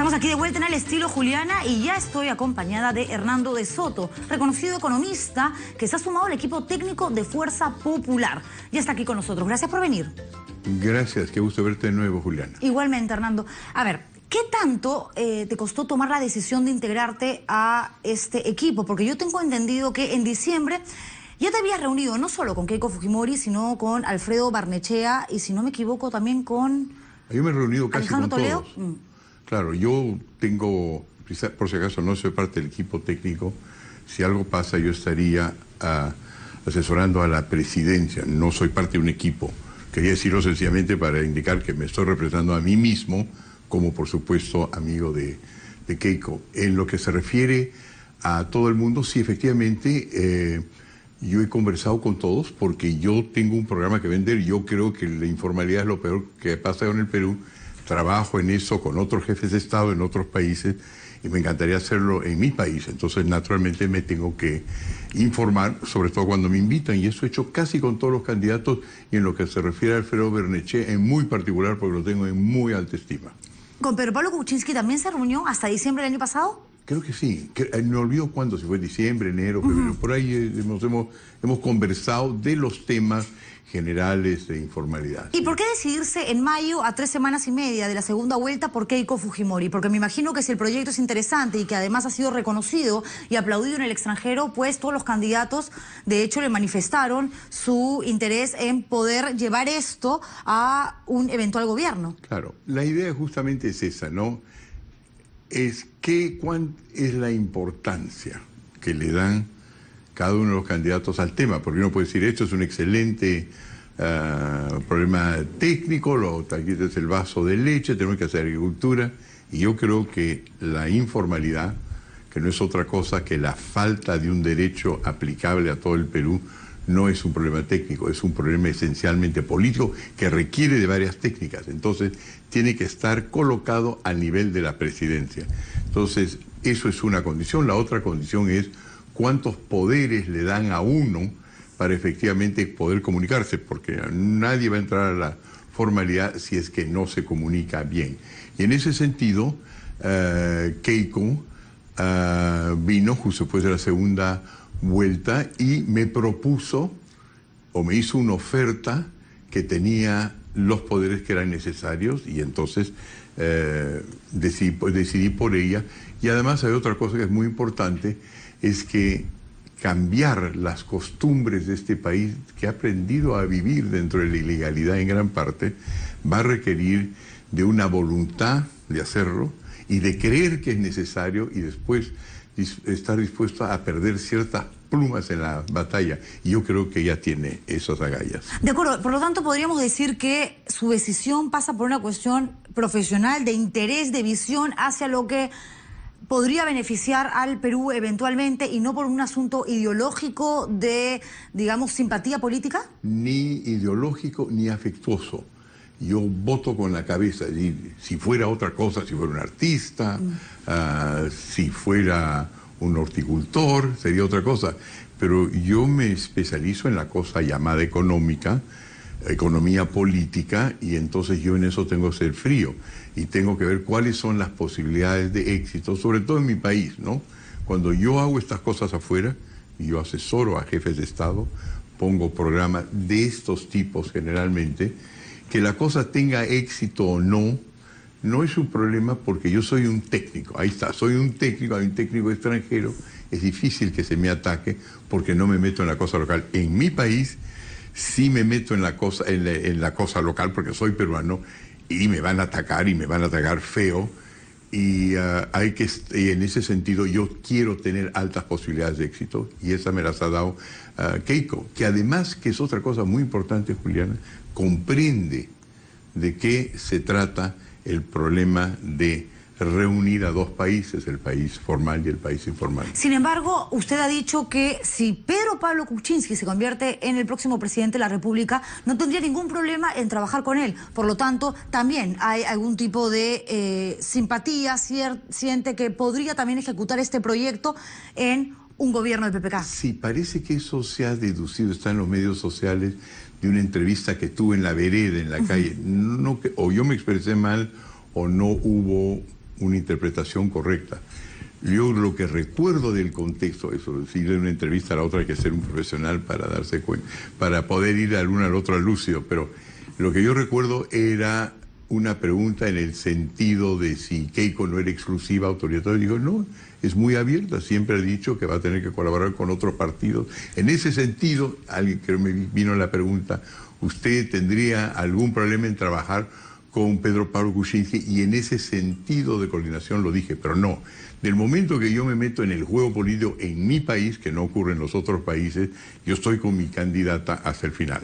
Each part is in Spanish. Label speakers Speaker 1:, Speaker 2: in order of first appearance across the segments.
Speaker 1: Estamos aquí de vuelta en El Estilo, Juliana, y ya estoy acompañada de Hernando de Soto, reconocido economista que se ha sumado al equipo técnico de Fuerza Popular. Ya está aquí con nosotros. Gracias por venir.
Speaker 2: Gracias, qué gusto verte de nuevo, Juliana.
Speaker 1: Igualmente, Hernando. A ver, ¿qué tanto te costó tomar la decisión de integrarte a este equipo? Porque yo tengo entendido que en diciembre ya te habías reunido no solo con Keiko Fujimori, sino con Alfredo Barnechea y, si no me equivoco, también con...
Speaker 2: Yo me he reunido casi
Speaker 1: Alejandro
Speaker 2: con
Speaker 1: Toledo.
Speaker 2: todos. Claro, yo tengo, por si acaso no soy parte del equipo técnico, si algo pasa yo estaría asesorando a la presidencia, no soy parte de un equipo. Quería decirlo sencillamente para indicar que me estoy representando a mí mismo, como por supuesto amigo de Keiko. En lo que se refiere a todo el mundo, sí, efectivamente, yo he conversado con todos porque yo tengo un programa que vender. Yo creo que la informalidad es lo peor que pasa en el Perú. Trabajo en eso con otros jefes de Estado en otros países y me encantaría hacerlo en mi país. Entonces, naturalmente, me tengo que informar, sobre todo cuando me invitan, y eso he hecho casi con todos los candidatos, y en lo que se refiere a Alfredo Barnechea, en muy particular, porque lo tengo en muy alta estima.
Speaker 1: ¿Con Pedro Pablo Kuczynski también se reunió hasta diciembre del año pasado?
Speaker 2: Creo que sí. Me olvido cuándo, si fue diciembre, enero, febrero. Por ahí hemos conversado de los temas generales de informalidad.
Speaker 1: ¿Y por qué decidirse en mayo, a 3 semanas y media de la segunda vuelta, por Keiko Fujimori? Porque me imagino que si el proyecto es interesante y que además ha sido reconocido y aplaudido en el extranjero, pues todos los candidatos, de hecho, le manifestaron su interés en poder llevar esto a un eventual gobierno.
Speaker 2: Claro, la idea justamente es esa, ¿no? ¿Cuál es la importancia que le dan cada uno de los candidatos al tema? Porque uno puede decir, esto es un excelente problema técnico, aquí es el vaso de leche, tenemos que hacer agricultura, y yo creo que la informalidad, que no es otra cosa que la falta de un derecho aplicable a todo el Perú, no es un problema técnico, es un problema esencialmente político que requiere de varias técnicas. Entonces, tiene que estar colocado al nivel de la presidencia. Entonces, eso es una condición. La otra condición es cuántos poderes le dan a uno para efectivamente poder comunicarse, porque nadie va a entrar a la formalidad si es que no se comunica bien. Y en ese sentido, Keiko vino justo después de la segunda vuelta y me propuso, o me hizo una oferta que tenía los poderes que eran necesarios, y entonces decidí por ella. Y además hay otra cosa que es muy importante, es que cambiar las costumbres de este país, que ha aprendido a vivir dentro de la ilegalidad en gran parte, va a requerir de una voluntad de hacerlo y de creer que es necesario, y después estar dispuesto a perder ciertas plumas en la batalla. Y yo creo que ella tiene esas agallas.
Speaker 1: De acuerdo, por lo tanto podríamos decir que su decisión pasa por una cuestión profesional, de interés, de visión hacia lo que podría beneficiar al Perú eventualmente, y no por un asunto ideológico de, digamos, simpatía política.
Speaker 2: Ni ideológico ni afectuoso. Yo voto con la cabeza. Y si fuera otra cosa, si fuera un artista, si fuera un horticultor, sería otra cosa. Pero yo me especializo en la cosa llamada económica, economía política, y entonces yo en eso tengo que ser frío y tengo que ver cuáles son las posibilidades de éxito, sobre todo en mi país, ¿no? Cuando yo hago estas cosas afuera, yo asesoro a jefes de Estado, pongo programas de estos tipos generalmente, que la cosa tenga éxito o no, no es un problema, porque yo soy un técnico. Ahí está, soy un técnico, hay un técnico extranjero, es difícil que se me ataque porque no me meto en la cosa local. En mi país sí me meto en la cosa local porque soy peruano, y me van a atacar, y me van a atacar feo, y en ese sentido yo quiero tener altas posibilidades de éxito, y esa me las ha dado Keiko, que además, que es otra cosa muy importante, Juliana, comprende de qué se trata el problema de reunir a dos países, el país formal y el país informal.
Speaker 1: Sin embargo, usted ha dicho que si Pedro Pablo Kuczynski se convierte en el próximo presidente de la República, no tendría ningún problema en trabajar con él. Por lo tanto, también hay algún tipo de simpatía, siente que podría también ejecutar este proyecto en un gobierno del PPK.
Speaker 2: Sí, parece que eso se ha deducido, está en los medios sociales, de una entrevista que tuve en la vereda, en la calle. No, o yo me expresé mal, o no hubo una interpretación correcta. Yo lo que recuerdo del contexto, eso, si de una entrevista a la otra hay que ser un profesional para darse cuenta, para poder ir al uno al otro al lúcido, pero lo que yo recuerdo era una pregunta en el sentido de si Keiko no era exclusiva autoridad. Digo, no, es muy abierta, siempre ha dicho que va a tener que colaborar con otros partidos. En ese sentido, alguien que me vino la pregunta, ¿usted tendría algún problema en trabajar con Pedro Pablo Kuczynski? Y en ese sentido de coordinación lo dije, pero no. Del momento que yo me meto en el juego político en mi país, que no ocurre en los otros países, yo estoy con mi candidata hasta el final.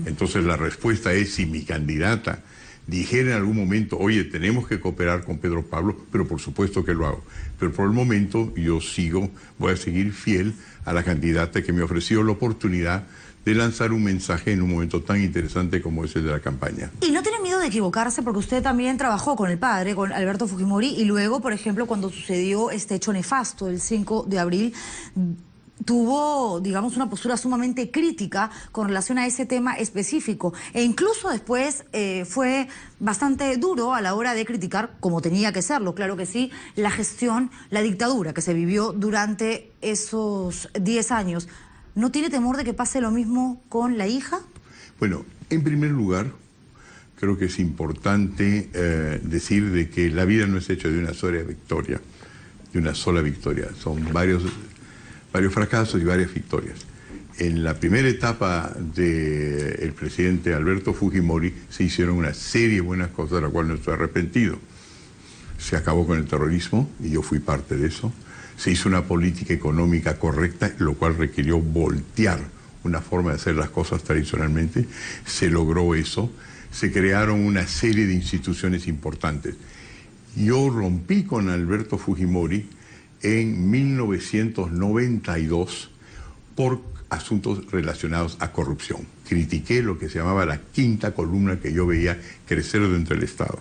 Speaker 2: Entonces la respuesta es, si mi candidata dijera en algún momento, oye, tenemos que cooperar con Pedro Pablo, pero por supuesto que lo hago. Pero por el momento yo voy a seguir fiel a la candidata que me ofreció la oportunidad de lanzar un mensaje en un momento tan interesante como ese de la campaña.
Speaker 1: Y no tiene miedo de equivocarse, porque usted también trabajó con el padre, con Alberto Fujimori, y luego, por ejemplo, cuando sucedió este hecho nefasto el 5 de abril, tuvo, digamos, una postura sumamente crítica con relación a ese tema específico. E incluso después fue bastante duro a la hora de criticar, como tenía que serlo, claro que sí, la gestión, la dictadura que se vivió durante esos 10 años. ¿No tiene temor de que pase lo mismo con la hija?
Speaker 2: Bueno, en primer lugar, creo que es importante decir de que la vida no es hecha de una sola victoria, Son varios fracasos y varias victorias. En la primera etapa del presidente Alberto Fujimori se hicieron una serie de buenas cosas de las cuales no estoy arrepentido. Se acabó con el terrorismo y yo fui parte de eso. Se hizo una política económica correcta, lo cual requirió voltear una forma de hacer las cosas tradicionalmente. Se logró eso. Se crearon una serie de instituciones importantes. Yo rompí con Alberto Fujimori en 1992 por asuntos relacionados a corrupción. Critiqué lo que se llamaba la quinta columna que yo veía crecer dentro del Estado.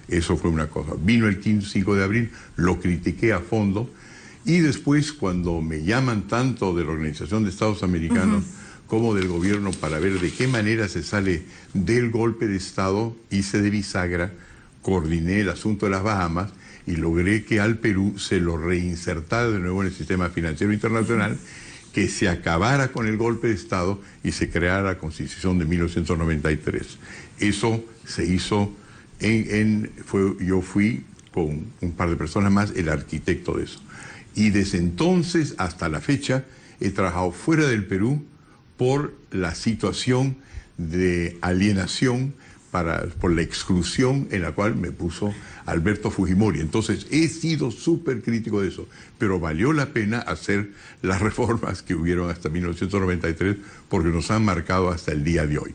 Speaker 2: Eso fue una cosa. Vino el 5 de abril, lo critiqué a fondo. Y después, cuando me llaman tanto de la Organización de Estados Americanos como del gobierno para ver de qué manera se sale del golpe de Estado, hice de bisagra, coordiné el asunto de las Bahamas y logré que al Perú se lo reinsertara de nuevo en el sistema financiero internacional, que se acabara con el golpe de Estado y se creara la Constitución de 1993. Eso se hizo, yo fui con un par de personas más el arquitecto de eso. Y desde entonces hasta la fecha he trabajado fuera del Perú por la situación de alienación, por la exclusión en la cual me puso Alberto Fujimori. Entonces he sido súper crítico de eso, pero valió la pena hacer las reformas que hubieron hasta 1993 porque nos han marcado hasta el día de hoy.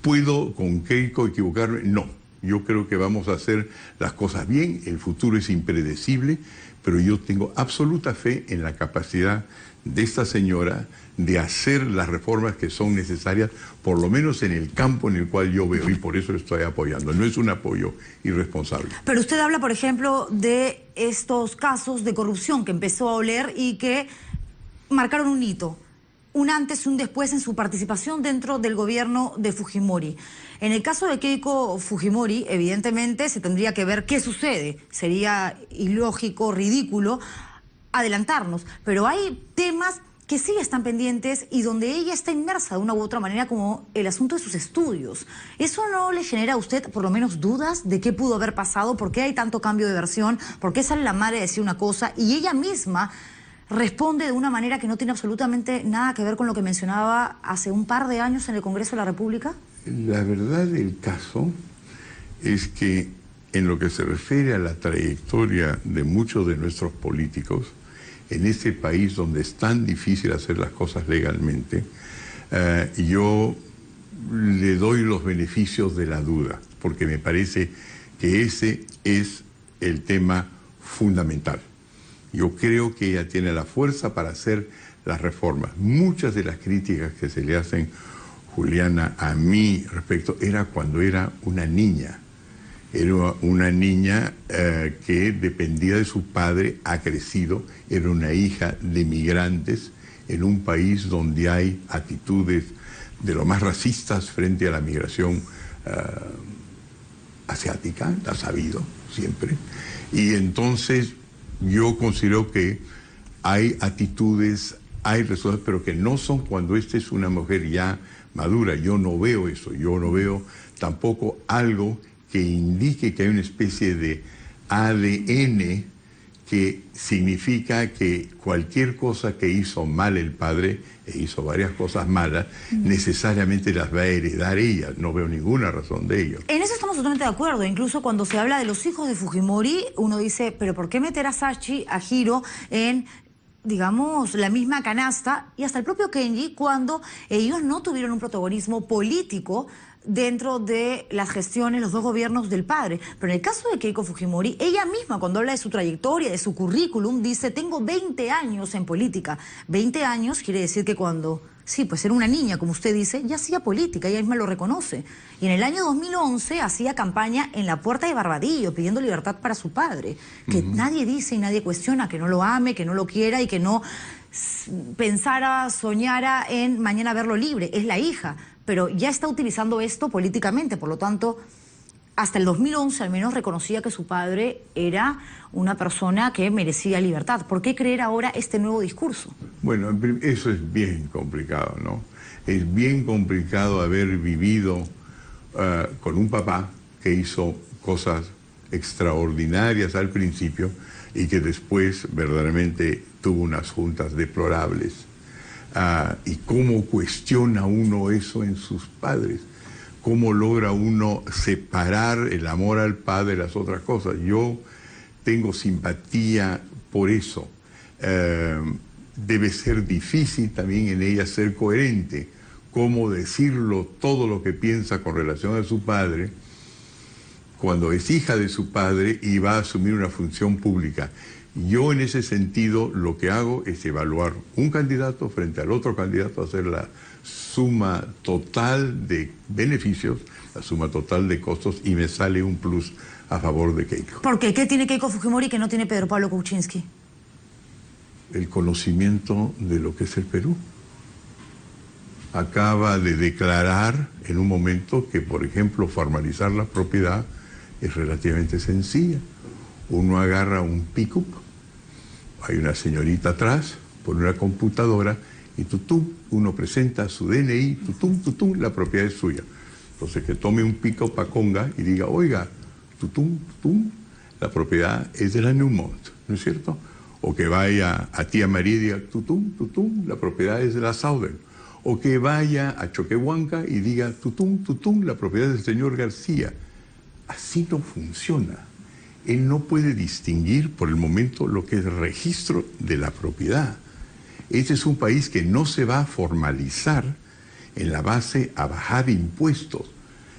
Speaker 2: ¿Puedo con Keiko equivocarme? No. Yo creo que vamos a hacer las cosas bien, el futuro es impredecible, pero yo tengo absoluta fe en la capacidad de esta señora de hacer las reformas que son necesarias, por lo menos en el campo en el cual yo veo, y por eso lo estoy apoyando. No es un apoyo irresponsable.
Speaker 1: Pero usted habla, por ejemplo, de estos casos de corrupción que empezó a oler y que marcaron un hito, un antes y un después en su participación dentro del gobierno de Fujimori. En el caso de Keiko Fujimori, evidentemente se tendría que ver qué sucede. Sería ilógico, ridículo adelantarnos, pero hay temas que sí están pendientes y donde ella está inmersa de una u otra manera, como el asunto de sus estudios. ¿Eso no le genera a usted por lo menos dudas de qué pudo haber pasado? ¿Por qué hay tanto cambio de versión? ¿Por qué sale la madre a decir una cosa y ella misma responde de una manera que no tiene absolutamente nada que ver con lo que mencionaba hace un par de años en el Congreso de la República?
Speaker 2: La verdad del caso es que en lo que se refiere a la trayectoria de muchos de nuestros políticos, en este país donde es tan difícil hacer las cosas legalmente, yo le doy los beneficios de la duda, porque me parece que ese es el tema fundamental. Yo creo que ella tiene la fuerza para hacer las reformas. Muchas de las críticas que se le hacen, Juliana, a mí respecto, era cuando era una niña. Era una niña que dependía de su padre, ha crecido, era una hija de migrantes en un país donde hay actitudes de lo más racistas frente a la migración asiática, la ha sabido siempre. Y entonces yo considero que hay actitudes, hay resultados, pero que no son cuando esta es una mujer ya madura. Yo no veo eso, yo no veo tampoco algo que indique que hay una especie de ADN que significa que cualquier cosa que hizo mal el padre, e hizo varias cosas malas, necesariamente las va a heredar ella. No veo ninguna razón de ello.
Speaker 1: En eso estamos totalmente de acuerdo. Incluso cuando se habla de los hijos de Fujimori, uno dice, pero ¿por qué meter a Sachi, a Hiro, en, digamos, la misma canasta? Y hasta el propio Kenji, cuando ellos no tuvieron un protagonismo político dentro de las gestiones, los dos gobiernos del padre. Pero en el caso de Keiko Fujimori, ella misma, cuando habla de su trayectoria, de su currículum, dice, tengo 20 años en política. 20 años quiere decir que cuando, sí, pues era una niña, como usted dice, ya hacía política, ella misma lo reconoce. Y en el año 2011 hacía campaña en la Puerta de Barbadillo, pidiendo libertad para su padre. Que nadie dice y nadie cuestiona que no lo ame, que no lo quiera y que no pensara, soñara en mañana verlo libre. Es la hija, pero ya está utilizando esto políticamente, por lo tanto, hasta el 2011 al menos reconocía que su padre era una persona que merecía libertad. ¿Por qué creer ahora este nuevo discurso?
Speaker 2: Bueno, eso es bien complicado, ¿no? Es bien complicado haber vivido con un papá que hizo cosas extraordinarias al principio y que después verdaderamente tuvo unas juntas deplorables. Y cómo cuestiona uno eso en sus padres, cómo logra uno separar el amor al padre de las otras cosas. Yo tengo simpatía por eso. Debe ser difícil también en ella ser coherente, cómo decirlo todo lo que piensa con relación a su padre, cuando es hija de su padre y va a asumir una función pública. Yo en ese sentido lo que hago es evaluar un candidato frente al otro candidato, hacer la suma total de beneficios, la suma total de costos y me sale un plus a favor de Keiko.
Speaker 1: ¿Por qué? ¿Qué tiene Keiko Fujimori que no tiene Pedro Pablo Kuczynski?
Speaker 2: El conocimiento de lo que es el Perú. Acaba de declarar en un momento que, por ejemplo, formalizar la propiedad es relativamente sencilla. Uno agarra un pick-up, hay una señorita atrás, pone una computadora y uno presenta su DNI, la propiedad es suya. Entonces que tome un pick-up a Conga y diga, oiga, la propiedad es de la Newmont, ¿no es cierto? O que vaya a Tía María y diga, la propiedad es de la Southern. O que vaya a Choquehuanca y diga, la propiedad es del señor García. Así no funciona. Él no puede distinguir por el momento lo que es registro de la propiedad. Este es un país que no se va a formalizar en la base a bajar impuestos.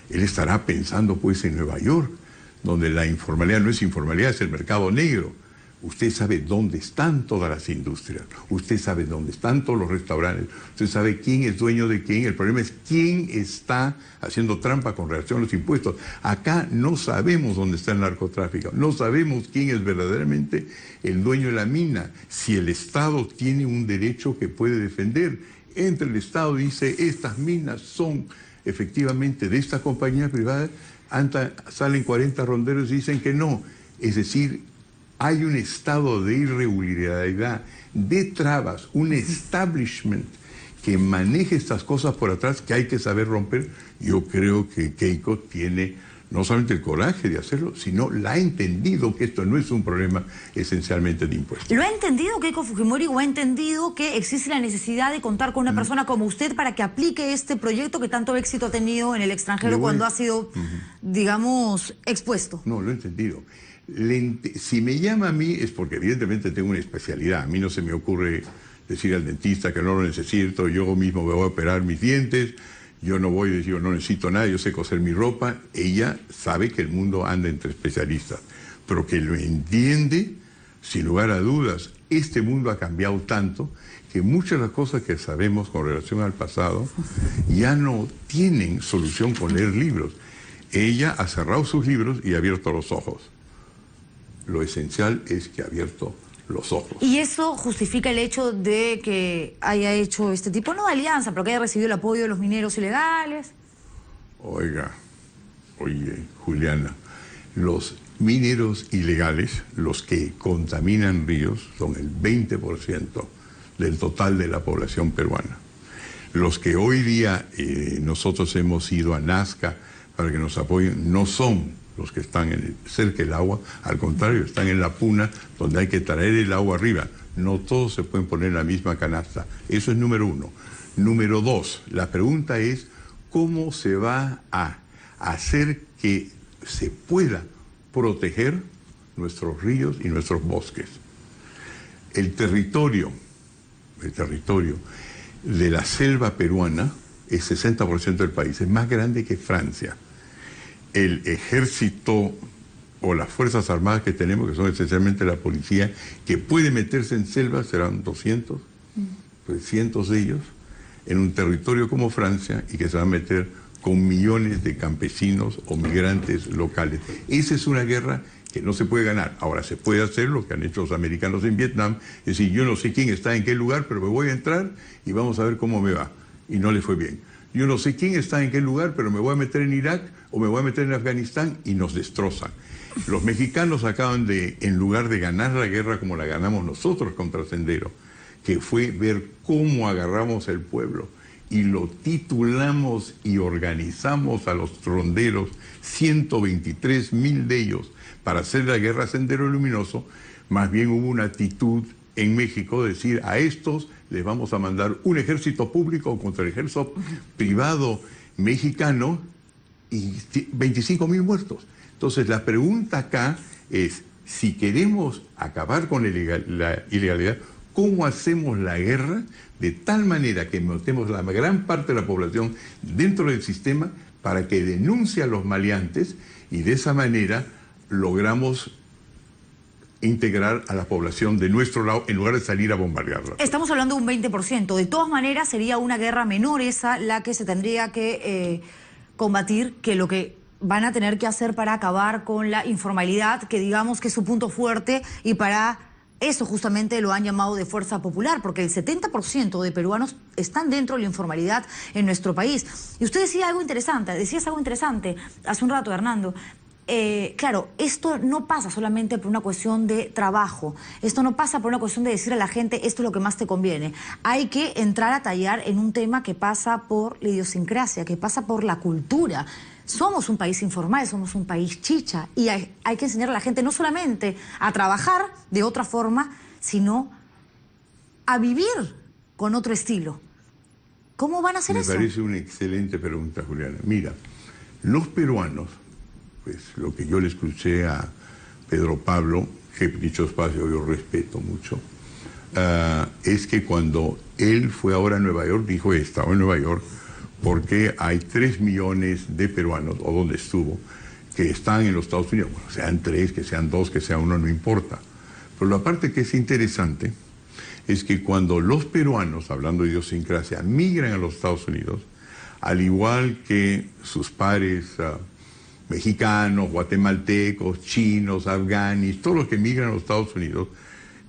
Speaker 2: Él estará pensando pues en Nueva York, donde la informalidad no es informalidad, es el mercado negro. Usted sabe dónde están todas las industrias, usted sabe dónde están todos los restaurantes, usted sabe quién es dueño de quién. El problema es quién está haciendo trampa con relación a los impuestos. Acá no sabemos dónde está el narcotráfico, no sabemos quién es verdaderamente el dueño de la mina, si el Estado tiene un derecho que puede defender. Entre el Estado y dice, estas minas son efectivamente de esta compañía privada, salen 40 ronderos y dicen que no. Es decir, hay un estado de irregularidad, de trabas, un establishment que maneje estas cosas por atrás que hay que saber romper. Yo creo que Keiko tiene no solamente el coraje de hacerlo, sino la ha entendido que esto no es un problema esencialmente de impuestos.
Speaker 1: ¿Lo ha entendido Keiko Fujimori o ha entendido que existe la necesidad de contar con una persona como usted para que aplique este proyecto que tanto éxito ha tenido en el extranjero cuando ha sido, digamos, expuesto?
Speaker 2: No, lo he entendido. Si me llama a mí es porque evidentemente tengo una especialidad. A mí no se me ocurre decir al dentista que no lo necesito, yo mismo me voy a operar mis dientes, yo no voy a decir no necesito nada, yo sé coser mi ropa. Ella sabe que el mundo anda entre especialistas, pero que lo entiende sin lugar a dudas. Este mundo ha cambiado tanto que muchas de las cosas que sabemos con relación al pasado ya no tienen solución con leer libros. Ella ha cerrado sus libros y ha abierto los ojos. Lo esencial es que ha abierto los ojos.
Speaker 1: ¿Y eso justifica el hecho de que haya hecho este tipo, no de alianza, pero que haya recibido el apoyo de los mineros ilegales?
Speaker 2: Oye, Juliana, los mineros ilegales, los que contaminan ríos, son el 20% del total de la población peruana. Los que hoy día nosotros hemos ido a Nazca para que nos apoyen, no son los que están cerca del agua, al contrario, están en la puna, donde hay que traer el agua arriba. No todos se pueden poner en la misma canasta. Eso es número uno. Número dos, la pregunta es, ¿cómo se va a hacer que se pueda proteger nuestros ríos y nuestros bosques? El territorio de la selva peruana es 60% del país, es más grande que Francia. El ejército o las fuerzas armadas que tenemos, que son esencialmente la policía, que puede meterse en selvas, serán 200, pues cientos de ellos, en un territorio como Francia, y que se va a meter con millones de campesinos o migrantes locales. Esa es una guerra que no se puede ganar. Ahora, se puede hacer lo que han hecho los americanos en Vietnam, es decir, yo no sé quién está en qué lugar, pero me voy a entrar y vamos a ver cómo me va. Y no les fue bien. Yo no sé quién está en qué lugar, pero me voy a meter en Irak o me voy a meter en Afganistán y nos destrozan. Los mexicanos acaban de, en lugar de ganar la guerra como la ganamos nosotros contra Sendero, que fue ver cómo agarramos el pueblo y lo titulamos y organizamos a los ronderos, 123,000 de ellos, para hacer la guerra Sendero Luminoso, más bien hubo una actitud en México de decir, a estos les vamos a mandar un ejército público contra el ejército privado mexicano y 25,000 muertos. Entonces la pregunta acá es, si queremos acabar con la ilegalidad, ¿cómo hacemos la guerra de tal manera que metemos la gran parte de la población dentro del sistema para que denuncie a los maleantes y de esa manera logramos integrar a la población de nuestro lado en lugar de salir a bombardearla?
Speaker 1: Estamos hablando de un 20%. De todas maneras, sería una guerra menor esa la que se tendría que combatir, que lo que van a tener que hacer para acabar con la informalidad, que digamos que es su punto fuerte, y para eso justamente lo han llamado de fuerza popular, porque el 70% de peruanos están dentro de la informalidad en nuestro país. Y usted decías algo interesante hace un rato, Hernando. Claro, esto no pasa solamente por una cuestión de trabajo, esto no pasa por una cuestión de decir a la gente esto es lo que más te conviene. Hay que entrar a tallar en un tema que pasa por la idiosincrasia, que pasa por la cultura. Somos un país informal, somos un país chicha, y hay que enseñar a la gente no solamente a trabajar de otra forma, sino a vivir con otro estilo. ¿Cómo van a hacer eso?
Speaker 2: Me parece una excelente pregunta, Juliana. Mira, los peruanos, pues lo que yo le escuché a Pedro Pablo, que dicho espacio yo respeto mucho, es que cuando él fue ahora a Nueva York, dijo que estaba en Nueva York porque hay 3 millones de peruanos, o donde estuvo, que están en los Estados Unidos. Bueno, sean 3, que sean 2, que sea 1, no importa. Pero la parte que es interesante es que cuando los peruanos, hablando de idiosincrasia, migran a los Estados Unidos, al igual que sus pares mexicanos, guatemaltecos, chinos, afganis, todos los que migran a los Estados Unidos,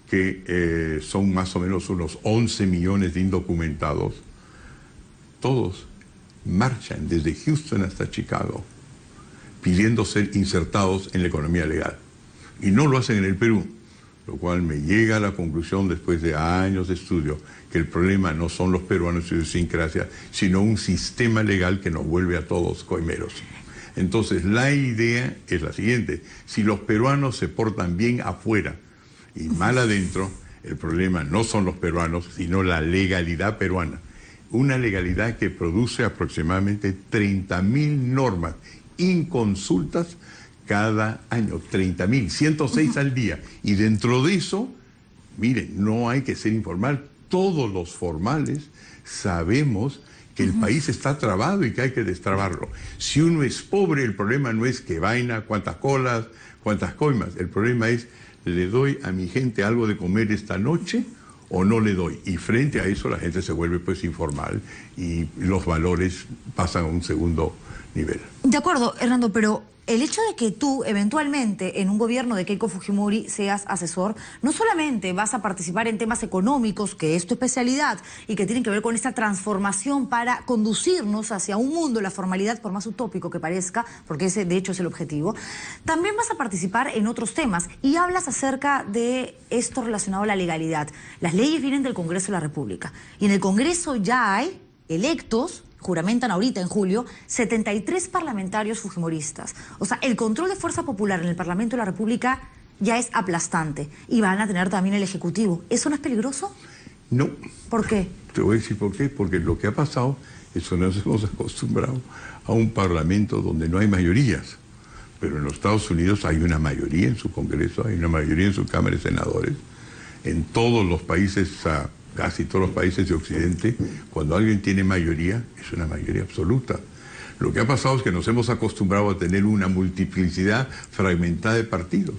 Speaker 2: que son más o menos unos 11 millones de indocumentados, todos marchan desde Houston hasta Chicago pidiendo ser insertados en la economía legal. Y no lo hacen en el Perú, lo cual me llega a la conclusión después de años de estudio que el problema no son los peruanos y su idiosincrasia, sino un sistema legal que nos vuelve a todos coimeros. Entonces la idea es la siguiente: si los peruanos se portan bien afuera y mal adentro, el problema no son los peruanos, sino la legalidad peruana. Una legalidad que produce aproximadamente 30,000 normas inconsultas cada año, 30,000, 106 al día. Y dentro de eso, miren, no hay que ser informal. Todos los formales sabemos que el país está trabado y que hay que destrabarlo. Si uno es pobre, el problema no es qué vaina, cuántas colas, cuántas coimas. El problema es, ¿le doy a mi gente algo de comer esta noche o no le doy? Y frente a eso la gente se vuelve pues informal y los valores pasan a un segundo nivel.
Speaker 1: De acuerdo, Hernando, pero el hecho de que tú eventualmente en un gobierno de Keiko Fujimori seas asesor, no solamente vas a participar en temas económicos, que es tu especialidad, y que tienen que ver con esta transformación para conducirnos hacia un mundo, la formalidad, por más utópico que parezca, porque ese de hecho es el objetivo, también vas a participar en otros temas y hablas acerca de esto relacionado a la legalidad. Las leyes vienen del Congreso de la República y en el Congreso ya hay electos, juramentan ahorita en julio, 73 parlamentarios fujimoristas. O sea, el control de fuerza popular en el Parlamento de la República ya es aplastante. Y van a tener también el Ejecutivo. ¿Eso no es peligroso?
Speaker 2: No.
Speaker 1: ¿Por qué?
Speaker 2: Te voy a decir por qué. Porque lo que ha pasado es que nos hemos acostumbrado a un Parlamento donde no hay mayorías. Pero en los Estados Unidos hay una mayoría en su Congreso, hay una mayoría en su Cámara de Senadores. En todos los países, casi todos los países de Occidente, cuando alguien tiene mayoría, es una mayoría absoluta. Lo que ha pasado es que nos hemos acostumbrado a tener una multiplicidad fragmentada de partidos.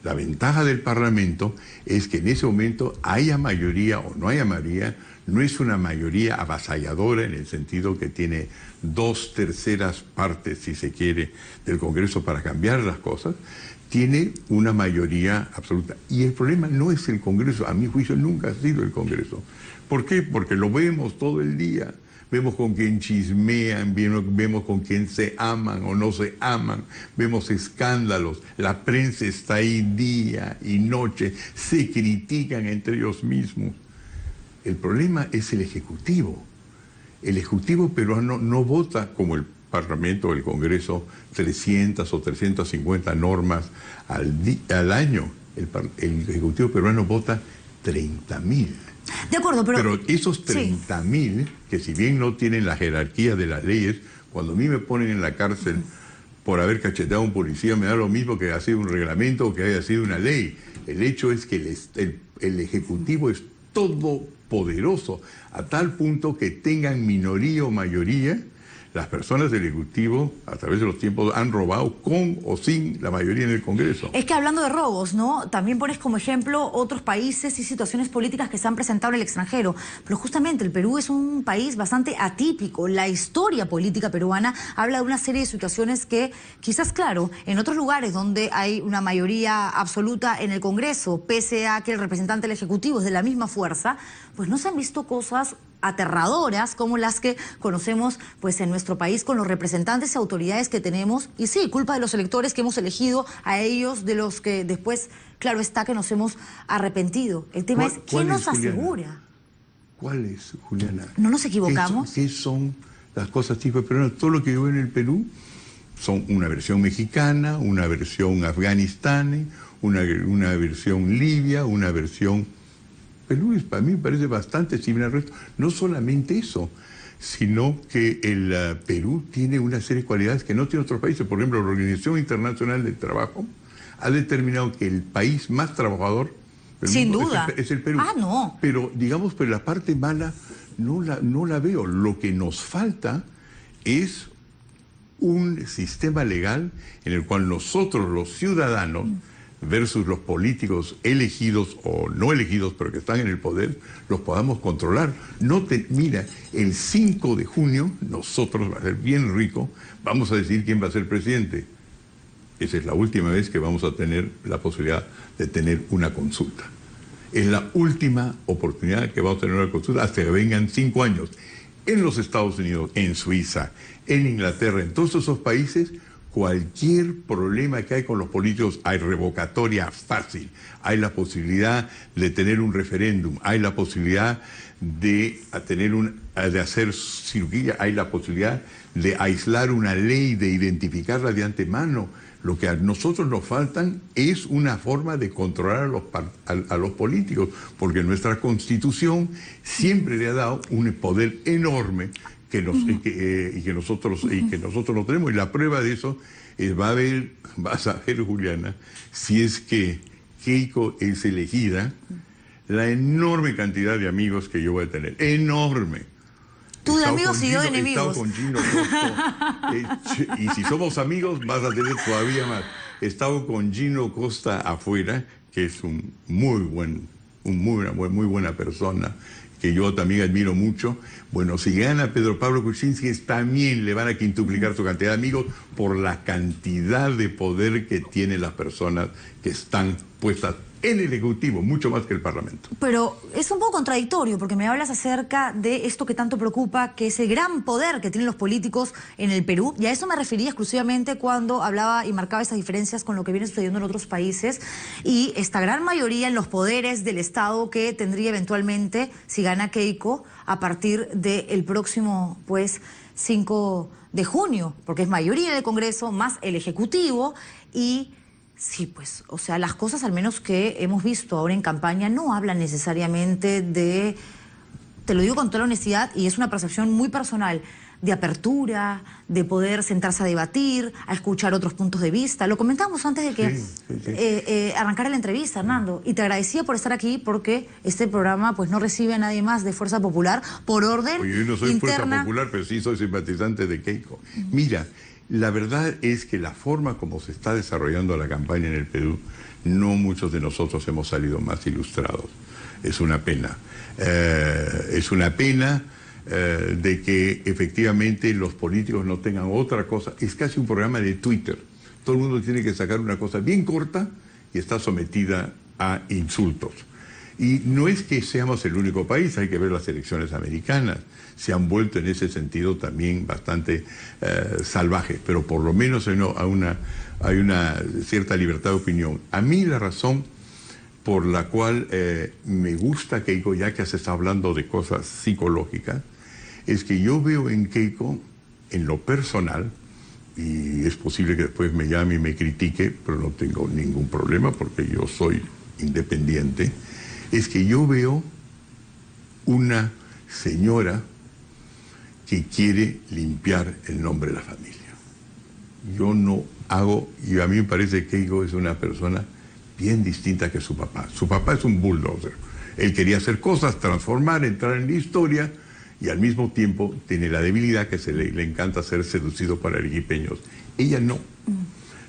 Speaker 2: La ventaja del Parlamento es que en ese momento haya mayoría o no haya mayoría, no es una mayoría avasalladora en el sentido que tiene 2/3 partes, si se quiere, del Congreso para cambiar las cosas, tiene una mayoría absoluta. Y el problema no es el Congreso, a mi juicio nunca ha sido el Congreso. ¿Por qué? Porque lo vemos todo el día. Vemos con quién chismean, vemos con quién se aman o no se aman, vemos escándalos, la prensa está ahí día y noche, se critican entre ellos mismos. El problema es el Ejecutivo. El Ejecutivo peruano no vota como el Parlamento o el Congreso 300 o 350 normas al año. El Ejecutivo peruano vota 30.000.
Speaker 1: De acuerdo,
Speaker 2: pero esos 30.000, que si bien no tienen la jerarquía de las leyes, cuando a mí me ponen en la cárcel por haber cacheteado a un policía, me da lo mismo que haya sido un reglamento o que haya sido una ley. El hecho es que el Ejecutivo es todopoderoso, a tal punto que tengan minoría o mayoría, las personas del Ejecutivo, a través de los tiempos, han robado con o sin la mayoría en el Congreso.
Speaker 1: Es que hablando de robos, ¿no? También pones como ejemplo otros países y situaciones políticas que se han presentado en el extranjero. Pero justamente el Perú es un país bastante atípico. La historia política peruana habla de una serie de situaciones que quizás, claro, en otros lugares donde hay una mayoría absoluta en el Congreso, pese a que el representante del Ejecutivo es de la misma fuerza, pues no se han visto cosas aterradoras como las que conocemos pues en nuestro país con los representantes y autoridades que tenemos, y sí, culpa de los electores que hemos elegido a ellos, de los que después, claro está, que nos hemos arrepentido. El tema es, ¿quién nos asegura?
Speaker 2: ¿Cuál es, Juliana?
Speaker 1: ¿No nos equivocamos?
Speaker 2: ¿Qué son las cosas típicas peruanas? Todo lo que yo veo en el Perú son una versión mexicana, una versión afganistana, una versión libia, una versión... Perú para mí me parece bastante similar al resto. No solamente eso, sino que el Perú tiene una serie de cualidades que no tiene otros países. Por ejemplo, la Organización Internacional del Trabajo ha determinado que el país más trabajador del mundo es el Perú.
Speaker 1: Ah, no.
Speaker 2: Pero, digamos, pero la parte mala no la veo. Lo que nos falta es un sistema legal en el cual nosotros, los ciudadanos, versus los políticos elegidos o no elegidos, pero que están en el poder, los podamos controlar. Mira, el 5 de junio, nosotros, va a ser bien rico, vamos a decidir quién va a ser presidente. Esa es la última vez que vamos a tener la posibilidad de tener una consulta. Es la última oportunidad que vamos a tener una consulta hasta que vengan 5 años. En los Estados Unidos, en Suiza, en Inglaterra, en todos esos países, cualquier problema que hay con los políticos, hay revocatoria fácil, hay la posibilidad de tener un referéndum, hay la posibilidad de hacer cirugía, hay la posibilidad de aislar una ley, de identificarla de antemano. Lo que a nosotros nos faltan es una forma de controlar a los políticos, porque nuestra Constitución siempre le ha dado un poder enorme que nosotros no tenemos. Y la prueba de eso es, vas a ver, Juliana, si es que Keiko es elegida, la enorme cantidad de amigos que yo voy a tener. Enorme.
Speaker 1: Tú de amigos y yo de enemigos.
Speaker 2: He estado con Gino Costa, y si somos amigos vas a tener todavía más. He estado con Gino Costa afuera, que es muy buena persona, que yo también admiro mucho. Bueno, si gana Pedro Pablo Kuczynski, también le van a quintuplicar su cantidad de amigos por la cantidad de poder que tienen las personas que están puestas en el Ejecutivo, mucho más que el Parlamento.
Speaker 1: Pero es un poco contradictorio, porque me hablas acerca de esto que tanto preocupa, que es el gran poder que tienen los políticos en el Perú, y a eso me refería exclusivamente cuando hablaba y marcaba esas diferencias con lo que viene sucediendo en otros países, y esta gran mayoría en los poderes del Estado que tendría eventualmente, si gana Keiko, a partir del próximo, pues, 5 de junio, porque es mayoría del Congreso más el Ejecutivo, y sí, pues, o sea, las cosas al menos que hemos visto ahora en campaña no hablan necesariamente de, te lo digo con toda la honestidad, y es una percepción muy personal, de apertura, de poder sentarse a debatir, a escuchar otros puntos de vista. Lo comentamos antes de que arrancara la entrevista, Hernando, y te agradecía por estar aquí porque este programa pues no recibe a nadie más de Fuerza Popular por orden
Speaker 2: Oye, yo no soy
Speaker 1: interna.
Speaker 2: Fuerza Popular, pero sí soy simpatizante de Keiko. Mira, la verdad es que la forma como se está desarrollando la campaña en el Perú, no muchos de nosotros hemos salido más ilustrados. Es una pena. Es una pena de que efectivamente los políticos no tengan otra cosa. Es casi un programa de Twitter. Todo el mundo tiene que sacar una cosa bien corta y está sometida a insultos. Y no es que seamos el único país, hay que ver las elecciones americanas. Se han vuelto en ese sentido también bastante salvajes, pero por lo menos hay una cierta libertad de opinión. A mí la razón por la cual me gusta Keiko, ya que se está hablando de cosas psicológicas, es que yo veo en Keiko, en lo personal, y es posible que después me llame y me critique, pero no tengo ningún problema porque yo soy independiente, es que yo veo una señora que quiere limpiar el nombre de la familia. Yo no hago, y a mí me parece que Keiko es una persona bien distinta que su papá. Su papá es un bulldozer. Él quería hacer cosas, transformar, entrar en la historia, y al mismo tiempo tiene la debilidad que le encanta ser seducido por arequipeños. Ella no.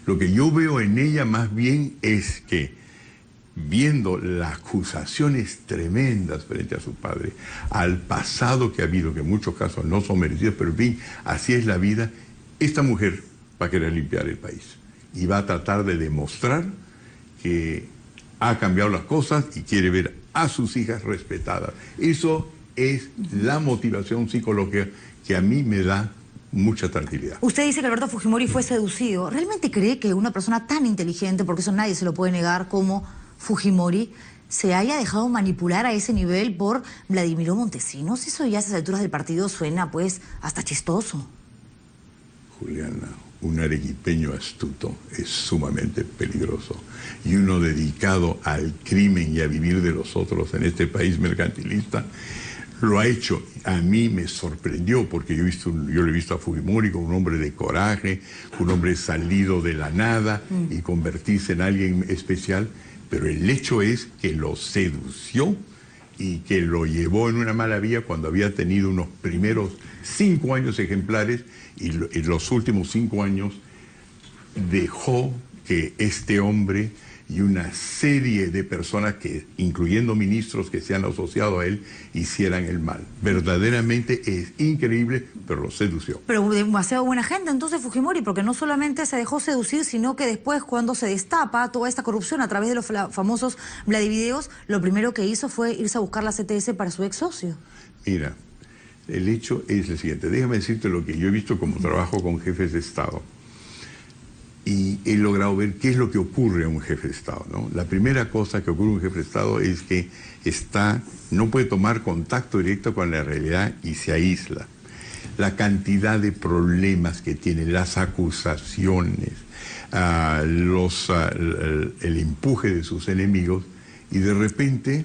Speaker 2: Lo que yo veo en ella más bien es que, viendo las acusaciones tremendas frente a su padre, al pasado que ha habido, que en muchos casos no son merecidos, pero en fin, así es la vida, esta mujer va a querer limpiar el país y va a tratar de demostrar que ha cambiado las cosas y quiere ver a sus hijas respetadas. Eso es la motivación psicológica que a mí me da mucha tranquilidad.
Speaker 1: Usted dice que Alberto Fujimori fue seducido. ¿Realmente cree que una persona tan inteligente, porque eso nadie se lo puede negar, como Fujimori, se haya dejado manipular a ese nivel por Vladimiro Montesinos? Eso ya a esas alturas del partido suena pues hasta chistoso.
Speaker 2: Juliana, un arequipeño astuto es sumamente peligroso, y uno dedicado al crimen y a vivir de los otros en este país mercantilista lo ha hecho. A mí me sorprendió porque yo lo he visto a Fujimori como un hombre de coraje, un hombre salido de la nada y convertirse en alguien especial, pero el hecho es que lo sedució y que lo llevó en una mala vía cuando había tenido unos primeros 5 años ejemplares, y en los últimos 5 años dejó que este hombre y una serie de personas, incluyendo ministros que se han asociado a él, hicieran el mal. Verdaderamente es increíble, pero lo sedució.
Speaker 1: Pero demasiado buena gente entonces Fujimori, porque no solamente se dejó seducir, sino que después, cuando se destapa toda esta corrupción a través de los famosos Vladivideos, lo primero que hizo fue irse a buscar la CTS para su ex socio.
Speaker 2: Mira, el hecho es el siguiente. Déjame decirte lo que yo he visto como trabajo con jefes de Estado. Y he logrado ver qué es lo que ocurre a un jefe de Estado, ¿no? La primera cosa que ocurre a un jefe de Estado es que no puede tomar contacto directo con la realidad y se aísla. La cantidad de problemas que tiene, las acusaciones, el empuje de sus enemigos, y de repente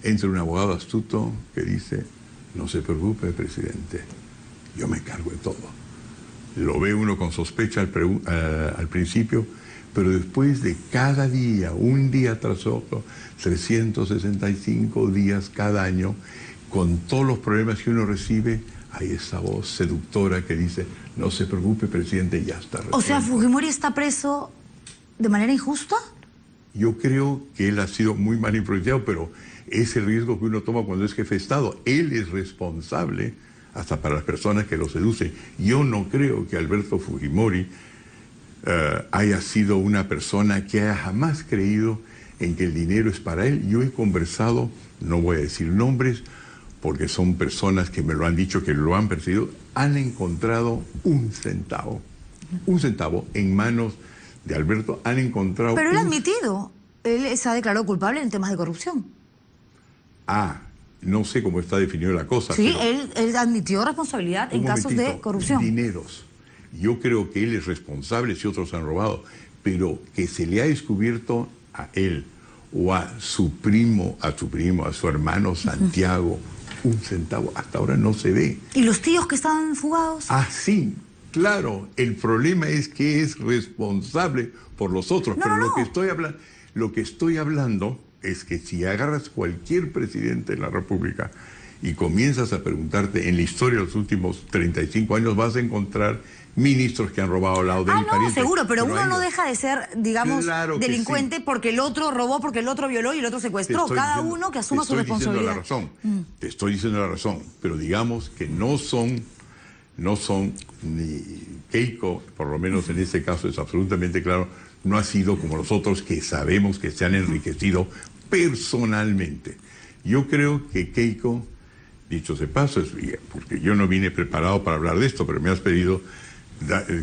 Speaker 2: entra un abogado astuto que dice: no se preocupe, presidente, yo me encargo de todo. Lo ve uno con sospecha al principio, pero después de cada día, un día tras otro, 365 días cada año, con todos los problemas que uno recibe, hay esa voz seductora que dice: no se preocupe, presidente, ya está resuelto.
Speaker 1: O sea, ¿Fujimori está preso de manera injusta?
Speaker 2: Yo creo que él ha sido muy mal influenciado, pero es el riesgo que uno toma cuando es jefe de Estado. Él es responsable hasta para las personas que lo seducen. Yo no creo que Alberto Fujimori haya sido una persona que haya jamás creído en que el dinero es para él. Yo he conversado, no voy a decir nombres, porque son personas que me lo han dicho, que lo han percibido, han encontrado un centavo en manos de Alberto, han encontrado...
Speaker 1: Pero él ha admitido, él se ha declarado culpable en temas de corrupción.
Speaker 2: No sé cómo está definida la cosa.
Speaker 1: Sí, él admitió responsabilidad en casos de corrupción.
Speaker 2: Dineros. Yo creo que él es responsable si otros han robado, pero que se le ha descubierto a él o a su primo, a su hermano Santiago, un centavo, hasta ahora no se ve.
Speaker 1: ¿Y los tíos que están fugados?
Speaker 2: Sí, claro. El problema es que es responsable por los otros. Pero lo que estoy hablando es que si agarras cualquier presidente de la República y comienzas a preguntarte en la historia de los últimos 35 años, vas a encontrar ministros que han robado al lado de
Speaker 1: no, seguro, pero uno no deja de ser, digamos, delincuente porque el otro robó, porque el otro violó y el otro secuestró. Cada uno que asuma su responsabilidad.
Speaker 2: Te estoy diciendo la razón, pero digamos que no son ni Keiko, por lo menos en este caso es absolutamente claro, no ha sido como los otros que sabemos que se han enriquecido personalmente. Yo creo que Keiko, dicho de paso, porque yo no vine preparado para hablar de esto, pero me has pedido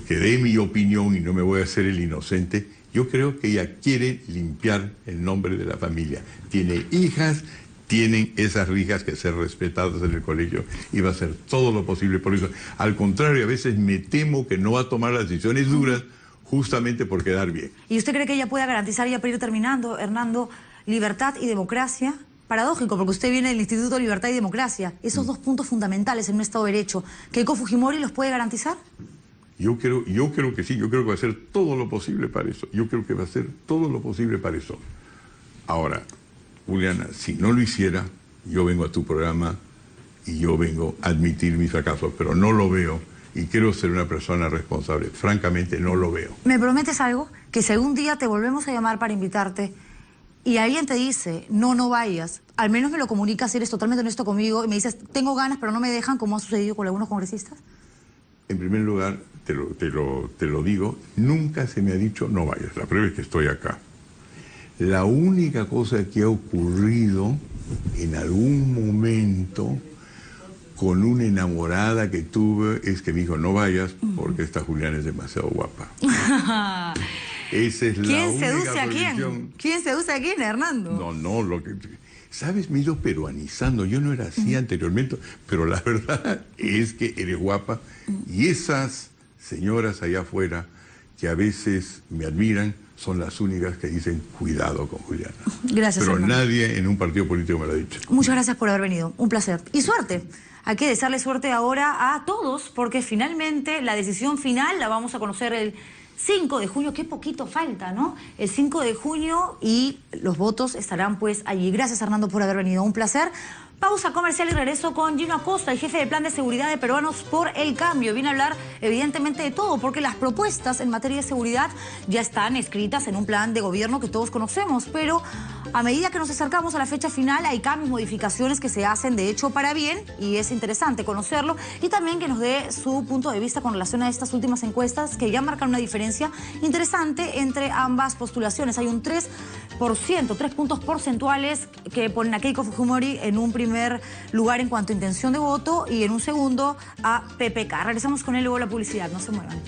Speaker 2: que dé mi opinión y no me voy a hacer el inocente. Yo creo que ella quiere limpiar el nombre de la familia. Tiene hijas, tienen esas hijas que ser respetadas en el colegio y va a hacer todo lo posible por eso. Al contrario, a veces me temo que no va a tomar las decisiones duras justamente por quedar bien.
Speaker 1: ¿Y usted cree que ella pueda garantizar, ya para ir terminando, Hernando, libertad y democracia? Paradójico, porque usted viene del Instituto de Libertad y Democracia. Esos dos puntos fundamentales en un Estado de Derecho, ¿Keiko Fujimori los puede garantizar?
Speaker 2: Yo creo que sí, yo creo que va a hacer todo lo posible para eso. Yo creo que va a hacer todo lo posible para eso. Ahora, Juliana, si no lo hiciera, yo vengo a tu programa y yo vengo a admitir mis fracasos, pero no lo veo y quiero ser una persona responsable. Francamente, no lo veo.
Speaker 1: ¿Me prometes algo? Que si algún día te volvemos a llamar para invitarte y alguien te dice, no vayas, al menos me lo comunicas si eres totalmente honesto conmigo y me dices, tengo ganas pero no me dejan, como ha sucedido con algunos congresistas.
Speaker 2: En primer lugar, te lo digo, nunca se me ha dicho no vayas. La prueba es que estoy acá. La única cosa que ha ocurrido en algún momento con una enamorada que tuve es que me dijo no vayas porque esta Juliana es demasiado guapa. Esa es la
Speaker 1: ¿Quién
Speaker 2: única
Speaker 1: seduce a
Speaker 2: prohibición.
Speaker 1: quién? ¿Quién seduce a quién, Hernando?
Speaker 2: No, ¿sabes? Me he ido peruanizando. Yo no era así anteriormente, pero la verdad es que eres guapa. Y esas señoras allá afuera que a veces me admiran son las únicas que dicen cuidado con Juliana.
Speaker 1: Gracias,
Speaker 2: pero
Speaker 1: Hernando.
Speaker 2: nadie en un partido político me lo ha dicho.
Speaker 1: Muchas gracias por haber venido. Un placer. Y suerte. Hay que desearle suerte ahora a todos, porque finalmente la decisión final la vamos a conocer el 5 de junio. Qué poquito falta, ¿no? El 5 de junio y los votos estarán pues allí. Gracias, Hernando, por haber venido. Un placer. Pausa comercial y regreso con Gino Acosta, el jefe de Plan de Seguridad de Peruanos por el Cambio. Viene a hablar evidentemente de todo, porque las propuestas en materia de seguridad ya están escritas en un plan de gobierno que todos conocemos, pero a medida que nos acercamos a la fecha final hay cambios, modificaciones que se hacen de hecho para bien y es interesante conocerlo y también que nos dé su punto de vista con relación a estas últimas encuestas que ya marcan una diferencia interesante entre ambas postulaciones. Hay un 3 puntos porcentuales que ponen a Keiko Fujimori en un primer lugar en cuanto a intención de voto y en un segundo a PPK. Regresamos con él luego la publicidad, no se muevan.